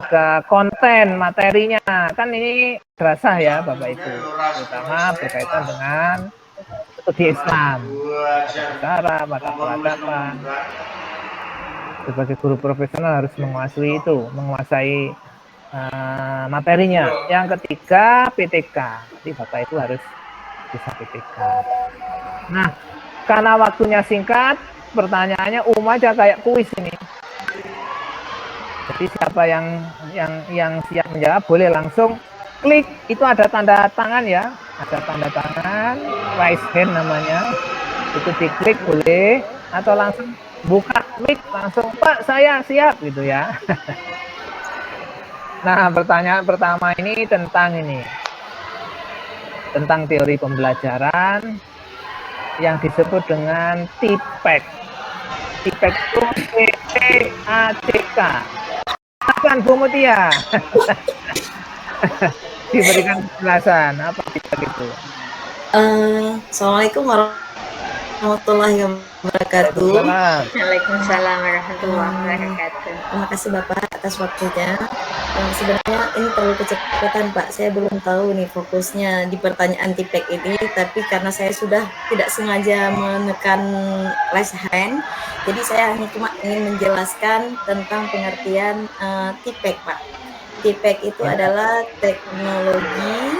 ke konten materinya. Kan ini terasa ya Bapak Ibu, terutama berkaitan dengan studi Islam, mata sejarah, mata peradaban. Sebagai guru profesional harus menguasai materinya. Yang ketiga PTK. Jadi Bapak Ibu harus bisa PTK. Nah, karena waktunya singkat, pertanyaannya aja kayak kuis ini. Jadi siapa yang siap menjawab boleh langsung klik, itu ada tanda tangan ya, ada tanda tangan, raise hand namanya, itu diklik boleh, atau langsung buka mic langsung Pak saya siap gitu ya. Nah pertanyaan pertama ini tentang teori pembelajaran yang disebut dengan TIPEC. TIPEC itu TPACK. Silakan Bu Mutia. Diberikan penjelasan apa itu. Assalamualaikum warahmatullahi wabarakatuh. Waalaikumsalam warahmatullahi wabarakatuh. Terima kasih Bapak atas waktunya. Sebenarnya ini terlalu kecepatan Pak. Saya belum tahu nih fokusnya di pertanyaan TIPEC ini, tapi karena saya sudah tidak sengaja menekan raise hand, jadi saya hanya cuma ingin menjelaskan tentang pengertian TIPEC Pak. TIPEC itu adalah teknologi,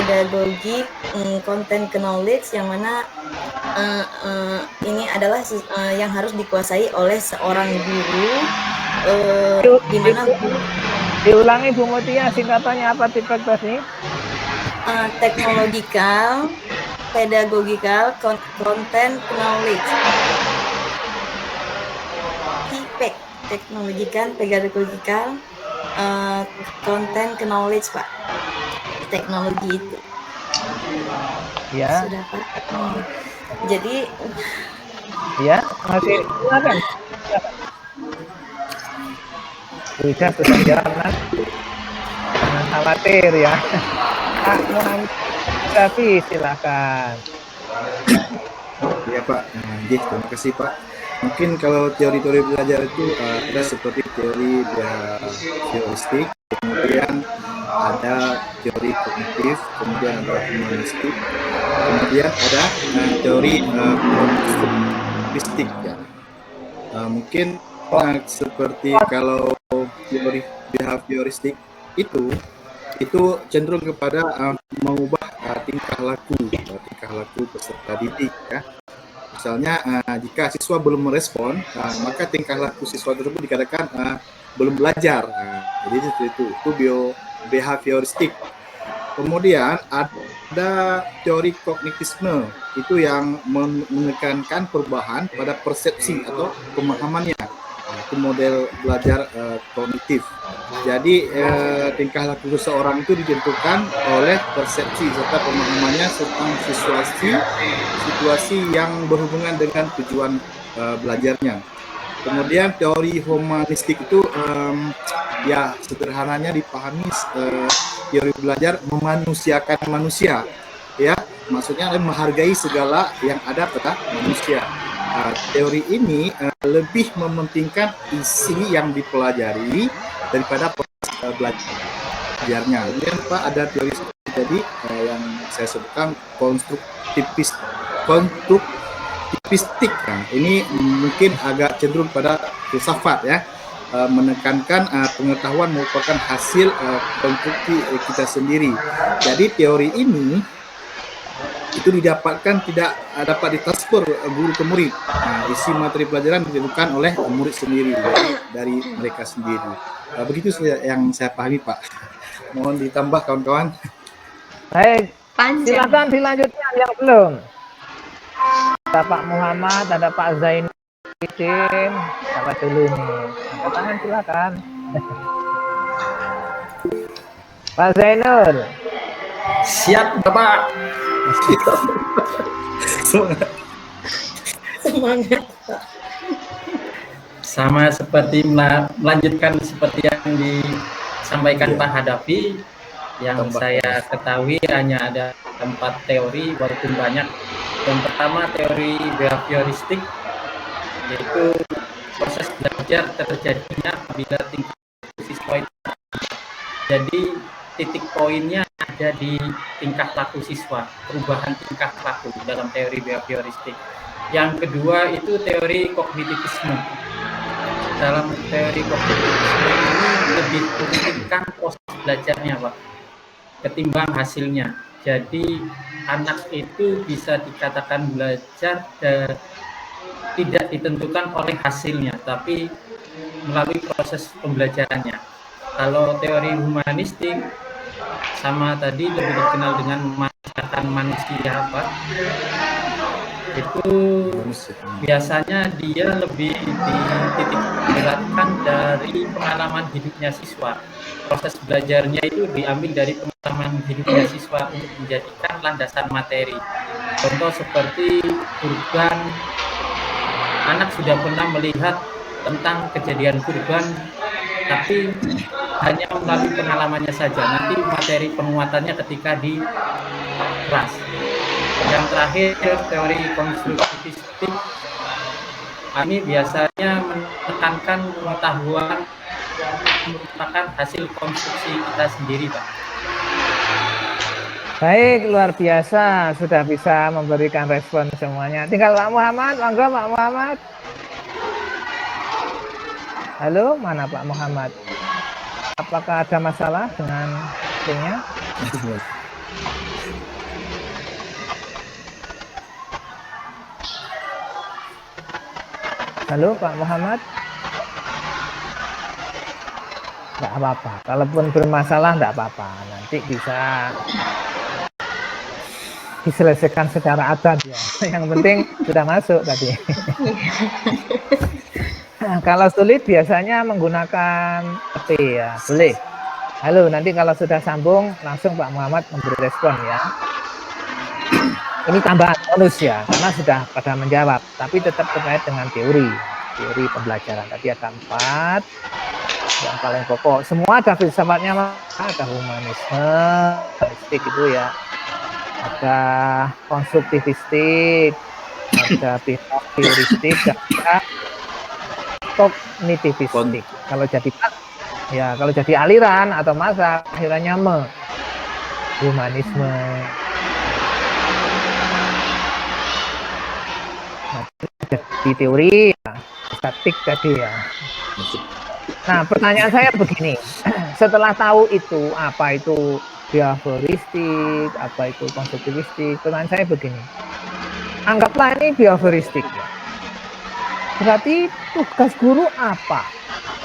pedagogi, content knowledge, yang mana ini adalah yang harus dikuasai oleh seorang guru. Di mana diulangi Bu Mutia, singkatannya apa TIPEC tadi? Technological, pedagogical, content knowledge. TIPEC, technological, pedagogical, content knowledge Pak. Teknologi itu. Ya. Sudah Pak. Jadi ya masih silakan. Bisa jawab jangan khawatir ya. Pak Muhammad Syafi silakan. Ya Pak, terima kasih Pak. Mungkin kalau teori-teori belajar itu ada seperti teori behavioristik, kemudian ada teori kognitif, kemudian ada humanistik, kemudian ada teori konstruktivistik ya. Mungkin seperti kalau teori behavioristik itu cenderung kepada mengubah tingkah laku peserta didik ya. Misalnya jika siswa belum merespon, maka tingkah laku siswa tersebut dikatakan belum belajar. Jadi itu behavioristik. Kemudian ada teori kognitivisme, itu yang menekankan perubahan pada persepsi atau pemahamannya. Itu model belajar kognitif. Jadi tingkah laku seseorang itu ditentukan oleh persepsi serta pemahamannya tentang situasi yang berhubungan dengan tujuan belajarnya. Kemudian teori humanistik itu ya sederhananya dipahami teori belajar memanusiakan manusia, ya maksudnya menghargai segala yang ada pada manusia. Teori ini lebih mementingkan isi yang dipelajari daripada proses belajarnya. Kemudian Pak ada teori tadi yang saya sebutkan konstruktivistik. Nah, ini mungkin agak cenderung pada filsafat ya, menekankan pengetahuan merupakan hasil konstruksi kita sendiri. Jadi teori ini itu tidak dapat ditransfer guru ke murid. Isi materi pelajaran ditentukan oleh murid sendiri dari mereka sendiri. Begitu yang saya pahami Pak. Mohon ditambah kawan-kawan. Baik, silakan dilanjutkan yang belum. Ada Pak Muhammad, ada Pak Zainuddin, siapa dulu nih? Angkat tangan silakan. Pak Zainur. Siap Bapak. semangat. Sama seperti melanjutkan seperti yang disampaikan Pak Hadafi, yang saya ketahui hanya ada 4 teori walaupun banyak. Yang pertama teori behavioristik, yaitu proses belajar terjadinya apabila tingkah laku siswa itu Jadi titik poinnya ada di tingkah laku siswa, perubahan tingkah laku dalam teori behavioristik. Yang kedua itu teori kognitivisme. Dalam teori kognitivisme ini lebih mementingkan proses belajarnya, Pak, ketimbang hasilnya. Jadi anak itu bisa dikatakan belajar tidak ditentukan oleh hasilnya, tapi melalui proses pembelajarannya. Kalau teori humanistik sama tadi lebih dikenal dengan masakan manusia, Pak, itu biasanya dia lebih dititik beratkan dari pengalaman hidupnya siswa. Proses belajarnya itu diambil dari pengalaman hidupnya siswa untuk menjadikan landasan materi. Contoh seperti kurban, anak sudah pernah melihat tentang kejadian kurban, tapi hanya melalui pengalamannya saja. Nanti materi penguatannya ketika di kelas. Yang terakhir, teori konstruktivistik ini biasanya menekankan pengetahuan merupakan hasil konstruksi kita sendiri, Pak. Baik, luar biasa, sudah bisa memberikan respon semuanya. Tinggal Pak Muhammad, monggo Pak Muhammad. Halo, mana Pak Muhammad? Apakah ada masalah dengan linknya? Halo Pak Muhammad? Enggak apa-apa, kalaupun bermasalah enggak apa-apa, nanti bisa diselesaikan secara adat ya. Yang penting sudah masuk tadi. Nah, kalau sulit biasanya menggunakan HP ya, boleh. Halo, nanti kalau sudah sambung langsung Pak Muhammad memberi respon ya. Ini tambahan bonus ya, karena sudah pada menjawab, tapi tetap terkait dengan teori pembelajaran. Tadi ada 4 yang paling pokok. Semua ada filsafatnya, ada humanisme, humanistik itu ya, ada konstruktivistik, ada behavioristik, ada kognitivistik. Kalau jadi aliran atau masa akhirnya humanisme. Di teori ya, statik tadi ya. Nah, pertanyaan saya begini, setelah tahu itu apa itu behavioristik, apa itu konstruktivistik, pertanyaan saya begini, anggaplah ini behavioristik ya. Berarti tugas guru apa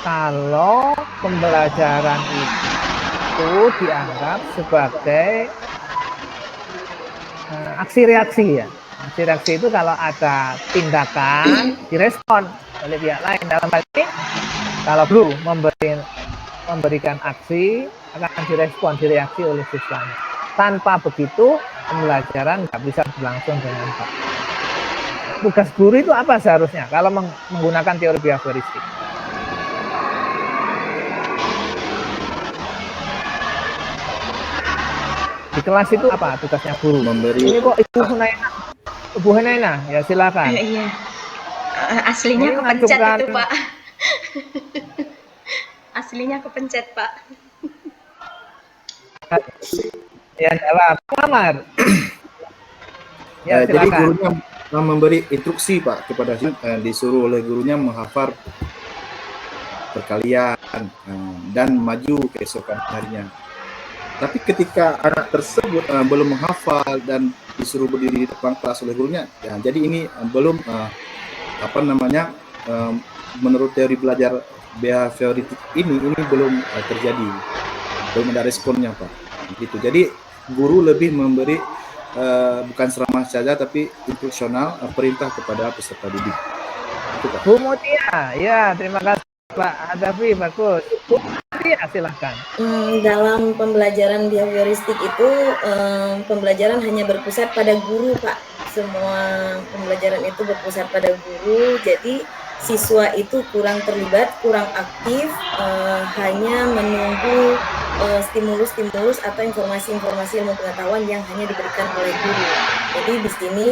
kalau pembelajaran itu dianggap sebagai aksi reaksi ya? Aksi reaksi itu kalau ada tindakan direspon oleh pihak lain. Dalam hal ini kalau guru memberikan aksi akan direaksi oleh siswanya. Tanpa begitu pembelajaran nggak bisa berlangsung dengan baik. Tugas guru itu apa seharusnya kalau menggunakan teori behavioristik? Di kelas itu apa tugasnya guru? Ini kok Ibu Hunaina, ya silakan. Iya. Aslinya Ini kepencet mengajukan- itu, Pak. Aslinya kepencet, Pak. Ya, jawab. Muhammad. Ya, Jadi silakan. gurunya memberi instruksi Pak kepada disuruh oleh gurunya menghafal perkalian dan maju keesokan harinya. Tapi ketika anak tersebut belum menghafal dan disuruh berdiri di depan kelas oleh gurunya, ya, jadi ini belum menurut teori belajar behavioristik ini belum terjadi, belum ada responnya Pak. Gitu. Jadi guru lebih memberi bukan ceramah saja tapi instruksional, perintah kepada peserta didik. Itu, Pak. Bu Mutia, ya terima kasih Pak Hadafi, bagus. Bu Mutia, silahkan. Dalam pembelajaran behavioristik itu pembelajaran hanya berpusat pada guru, Pak. Semua pembelajaran itu berpusat pada guru, jadi siswa itu kurang terlibat, kurang aktif, hanya menunggu stimulus-stimulus atau informasi-informasi ilmu pengetahuan yang hanya diberikan oleh guru. Jadi di sini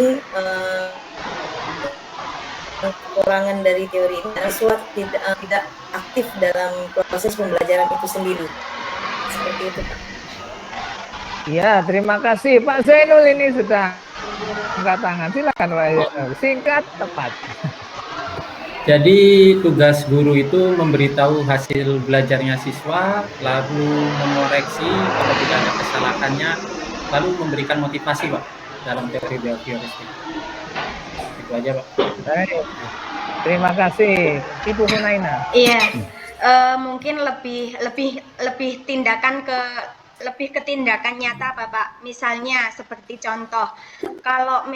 kekurangan dari teori ini, siswa tidak aktif dalam proses pembelajaran itu sendiri. Seperti seperti itu, Pak. Iya, terima kasih Pak Zainul ini sudah angkat tangan. Silakan Pak Zainul. Singkat, tepat. Jadi tugas guru itu memberitahu hasil belajarnya siswa, lalu mengoreksi apabila ada kesalahannya, lalu memberikan motivasi, Pak, dalam teori behavioristik. Itu aja, Pak. Baik. Terima kasih Ibu Hunaina. Iya, mungkin lebih tindakan lebih ke tindakan nyata, Bapak. Misalnya seperti contoh, kalau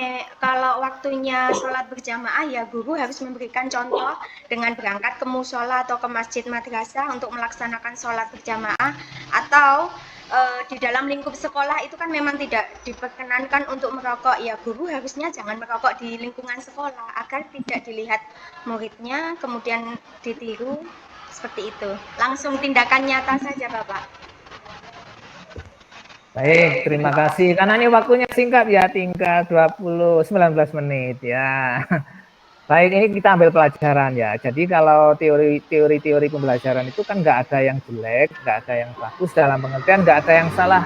waktunya sholat berjamaah, ya guru harus memberikan contoh dengan berangkat ke musola atau ke masjid madrasah untuk melaksanakan sholat berjamaah, atau di dalam lingkup sekolah itu kan memang tidak diperkenankan untuk merokok. Ya guru harusnya jangan merokok di lingkungan sekolah agar tidak dilihat muridnya, kemudian ditiru, seperti itu. Langsung tindakan nyata saja, Bapak. Baik, terima kasih. Karena ini waktunya singkat ya, tinggal 19 menit ya. Baik, ini kita ambil pelajaran ya. Jadi kalau teori pembelajaran itu kan nggak ada yang jelek, nggak ada yang bagus, dalam pengertian nggak ada yang salah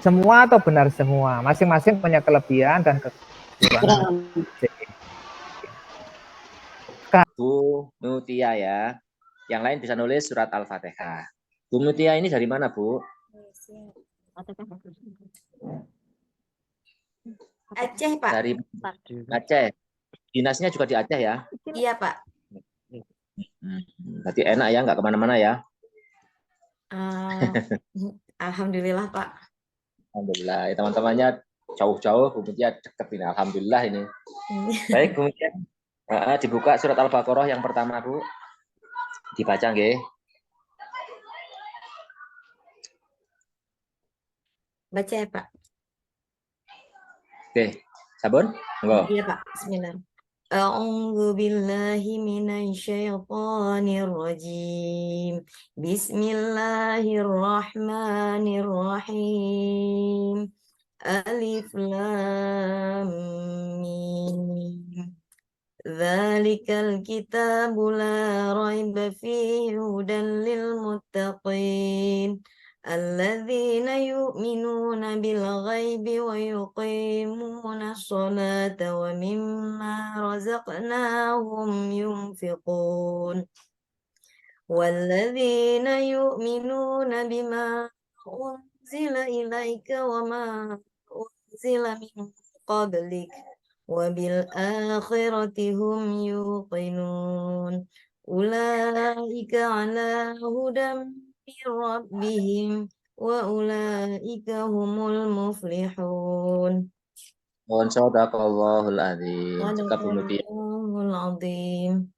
semua atau benar semua. Masing-masing punya kelebihan dan kekurangan. Bu Mutia ya. Yang lain bisa nulis surat Al-Fatihah. Bu Mutia ini dari mana, Bu? Aceh, Pak. Dari Aceh. Dinasnya juga di Aceh ya? Iya, Pak. Berarti enak ya, nggak kemana-mana ya? Alhamdulillah, Pak. Alhamdulillah. Ya, teman-temannya jauh-jauh, Bu Mutia deket ini. Alhamdulillah ini. Baik, Bu Mutia. Dibuka surat Al-Baqarah yang pertama, Bu. Dibaca, nggih. Baca ya, Pak. Oke, sabun? Enggak. Iya, Pak. Bismillah. A'udzu billahi minasyaitonir rajim. Bismillahirrahmanirrahim. Alif lam mim. Dzalikal kitabu la raiba fihi hudan lil muttaqin. الذين يؤمنون بالغيب ويقيمون الصلاة ومما رزقناهم ينفقون والذين يؤمنون بما أنزل إليك وما أنزل من قبلك وبالآخرة هم يوقنون أولئك على هدى rabbihim wa ulaika humul muflihun. Mohon sadaqallahul azim. Sadaqallahul azim.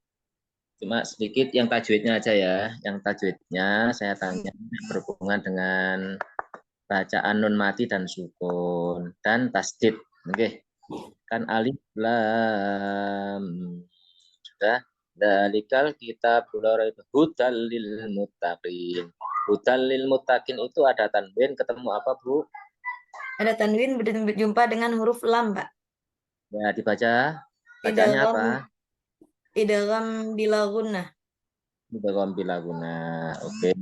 Cuma sedikit yang tajwidnya aja ya. Yang tajwidnya saya tanya berhubungan dengan bacaan nun mati dan sukun dan tasdid. Oke. Kan alif lam sudah. Dalikal kita bulan hudal lil muttaqin. Hudal lil muttaqin itu ada tanwin ketemu apa, Bu? Ada tanwin berjumpa dengan huruf lam, Pak. Ya, dibaca. Bacanya apa? Idgham bila gunnah. Idgham bila gunnah. Oke.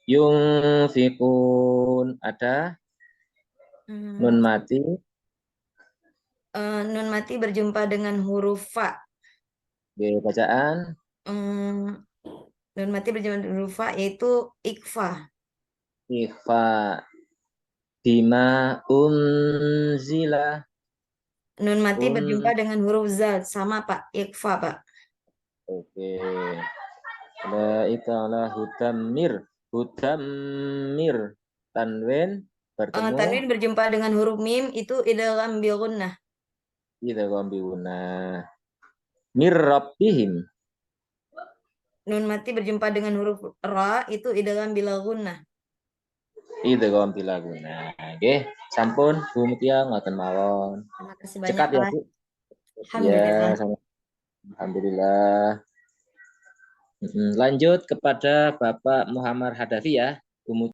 Yunfikun ada nun mati. Nun mati berjumpa dengan huruf fa. Oke, bacaan. Nun mati berjumpa dengan huruf fa yaitu ikfa. Ikfa. Bima unzila. Nun mati berjumpa dengan huruf za sama, Pak. Ikfa, Pak. Oke. Ulaika ala hudamir. Hudamir. Tanwin bertemu. Tanwin berjumpa dengan huruf mim itu idgham bi gunnah. Idgham bi gunnah. Mir rabbihim. Nun mati berjumpa dengan huruf ra itu idgham bila gunnah. Idgham bila gunnah. Nggih, sampun Bu Mutia ngoten mawon. Terima kasih banyak, Cekat ya, Pak. Bu. Alhamdulillah. Ya, alhamdulillah. Lanjut kepada Bapak Muhammad Hadafi ya. Bu